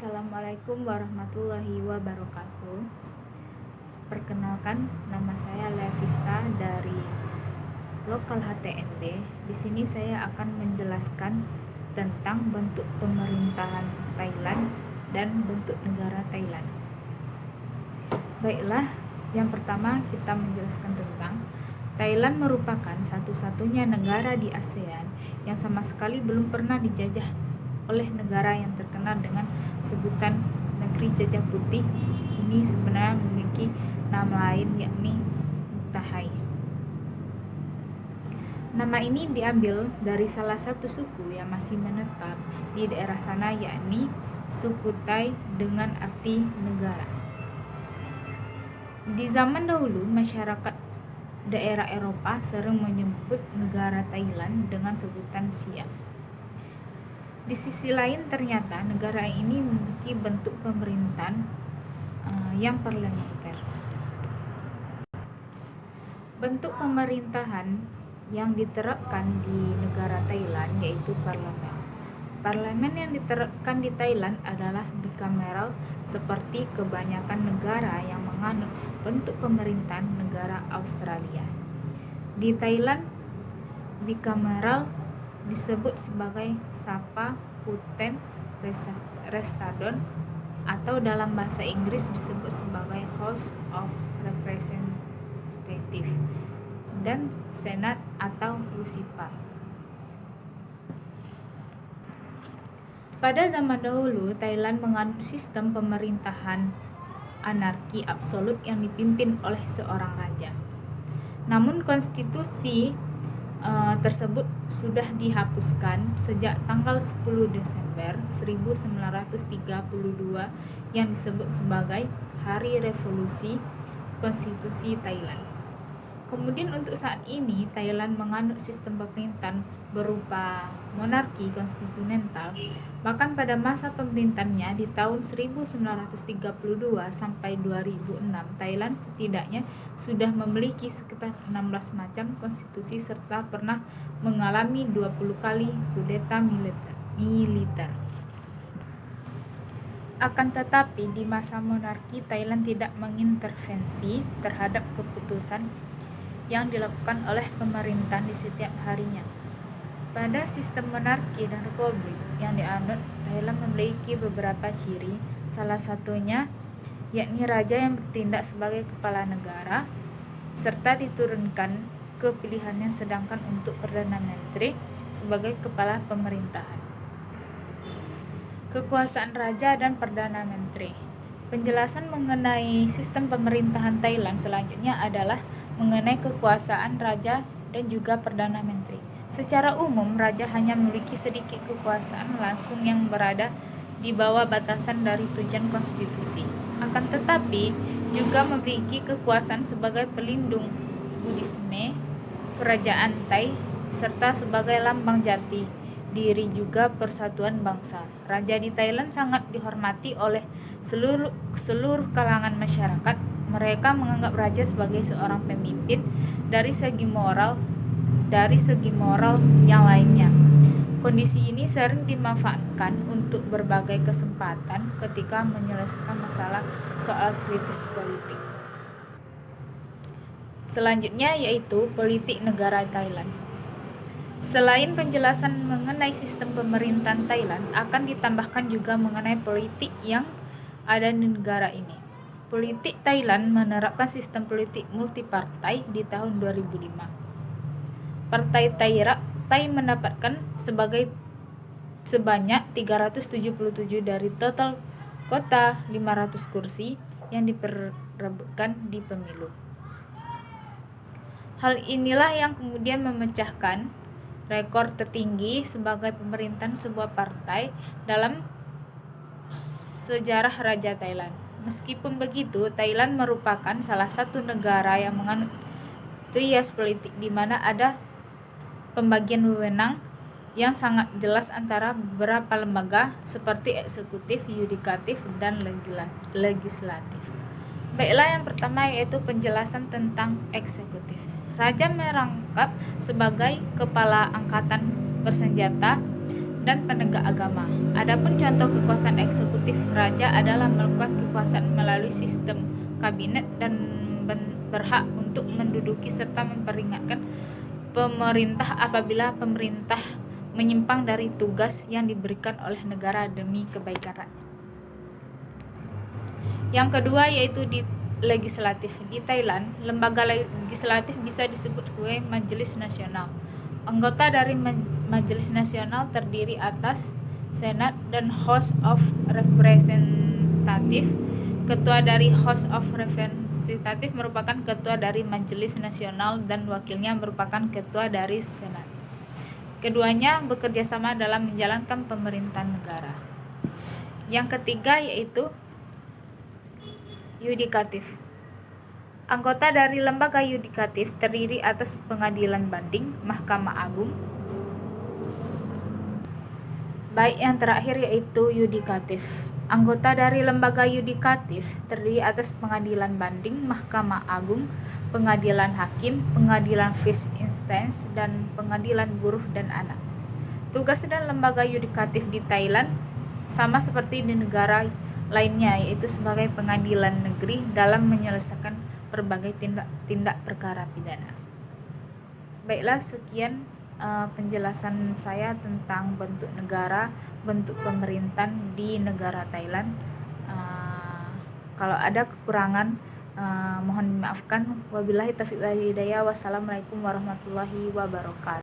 Assalamualaikum warahmatullahi wabarakatuh. Perkenalkan, nama saya Levista dari Lokal HTND. Di sini saya akan menjelaskan tentang bentuk pemerintahan Thailand dan bentuk negara Thailand. Baiklah, yang pertama kita menjelaskan tentang Thailand merupakan satu-satunya negara di ASEAN yang sama sekali belum pernah dijajah oleh negara yang terkenal dengan sebutan negeri jajah putih. Ini sebenarnya memiliki nama lain, yakni Muktahay. Nama ini diambil dari salah satu suku yang masih menetap di daerah sana, yakni suku Thai dengan arti negara. Di zaman dahulu, masyarakat daerah Eropa sering menyebut negara Thailand dengan sebutan Siam. Di sisi lain, ternyata negara ini memiliki bentuk pemerintahan yang parlementer. Bentuk pemerintahan yang diterapkan di negara Thailand yaitu parlemen. Parlemen yang diterapkan di Thailand adalah bikameral seperti kebanyakan negara yang menganut bentuk pemerintahan negara Australia. Di Thailand, bikameral disebut sebagai Sapa Puten Restadon atau dalam bahasa Inggris disebut sebagai House of Representatives dan Senat atau Lucifer. Pada zaman dahulu, Thailand menganut sistem pemerintahan anarki absolut yang dipimpin oleh seorang raja. Namun konstitusi tersebut sudah dihapuskan sejak tanggal 10 Desember 1932 yang disebut sebagai Hari Revolusi Konstitusi Thailand. Kemudian untuk saat ini Thailand menganut sistem pemerintahan berupa monarki konstitusional. Bahkan pada masa pemerintahannya di tahun 1932 sampai 2006, Thailand setidaknya sudah memiliki sekitar 16 macam konstitusi serta pernah mengalami 20 kali kudeta militer. Akan tetapi di masa monarki, Thailand tidak mengintervensi terhadap keputusan yang dilakukan oleh pemerintahan di setiap harinya. Pada sistem monarki dan republik yang dianut, Thailand memiliki beberapa ciri, salah satunya yakni raja yang bertindak sebagai kepala negara serta diturunkan ke pilihannya, sedangkan untuk Perdana Menteri sebagai kepala pemerintahan. Kekuasaan Raja dan Perdana Menteri. Penjelasan mengenai sistem pemerintahan Thailand selanjutnya adalah mengenai kekuasaan Raja dan juga Perdana Menteri. Secara umum, Raja hanya memiliki sedikit kekuasaan langsung yang berada di bawah batasan dari tujuan konstitusi. Akan tetapi, juga memiliki kekuasaan sebagai pelindung Buddhisme, kerajaan Thai, serta sebagai lambang jati diri juga persatuan bangsa. Raja di Thailand sangat dihormati oleh seluruh kalangan masyarakat. Mereka menganggap raja sebagai seorang pemimpin dari segi moral yang lainnya. Kondisi ini sering dimanfaatkan untuk berbagai kesempatan ketika menyelesaikan masalah soal kritis politik. Selanjutnya yaitu politik negara Thailand. Selain penjelasan mengenai sistem pemerintahan Thailand, akan ditambahkan juga mengenai politik yang ada di negara ini. Politik Thailand menerapkan sistem politik multipartai di tahun 2005. Partai Thai mendapatkan sebanyak 377 dari total kota 500 kursi yang diperebutkan di pemilu. Hal inilah yang kemudian memecahkan rekor tertinggi sebagai pemerintahan sebuah partai dalam sejarah Raja Thailand. Meskipun begitu, Thailand merupakan salah satu negara yang menganut trias politik di mana ada pembagian wewenang yang sangat jelas antara beberapa lembaga seperti eksekutif, yudikatif, dan legislatif. Baiklah, yang pertama yaitu penjelasan tentang eksekutif. Raja merangkap sebagai kepala angkatan bersenjata dan penegak agama. Adapun contoh kekuasaan eksekutif, raja adalah melakukan kekuasaan melalui sistem kabinet dan berhak untuk menduduki serta memperingatkan pemerintah apabila pemerintah menyimpang dari tugas yang diberikan oleh negara demi kebaikan rakyat. Yang kedua yaitu di legislatif. Di Thailand, lembaga legislatif bisa disebut sebagai Majelis Nasional. Anggota dari Majelis Nasional terdiri atas Senat dan House of Representative. Ketua dari House of Representative merupakan ketua dari Majelis Nasional dan wakilnya merupakan ketua dari Senat. Keduanya bekerja sama dalam menjalankan pemerintahan negara. Yang ketiga yaitu yudikatif. Anggota dari lembaga yudikatif terdiri atas Pengadilan Banding, Mahkamah Agung. Baik, yang terakhir yaitu yudikatif. Anggota dari lembaga yudikatif terdiri atas Pengadilan Banding, Mahkamah Agung, Pengadilan Hakim, Pengadilan First Instance, dan Pengadilan Buruh dan Anak. Tugas dan lembaga yudikatif di Thailand sama seperti di negara lainnya, yaitu sebagai pengadilan negeri dalam menyelesaikan berbagai tindak perkara pidana. Baiklah, sekian penjelasan saya tentang bentuk negara, bentuk pemerintahan di negara Thailand. Kalau ada kekurangan mohon dimaafkan. Wabillahi taufiq wal hidayah. Wassalamualaikum warahmatullahi wabarakatuh.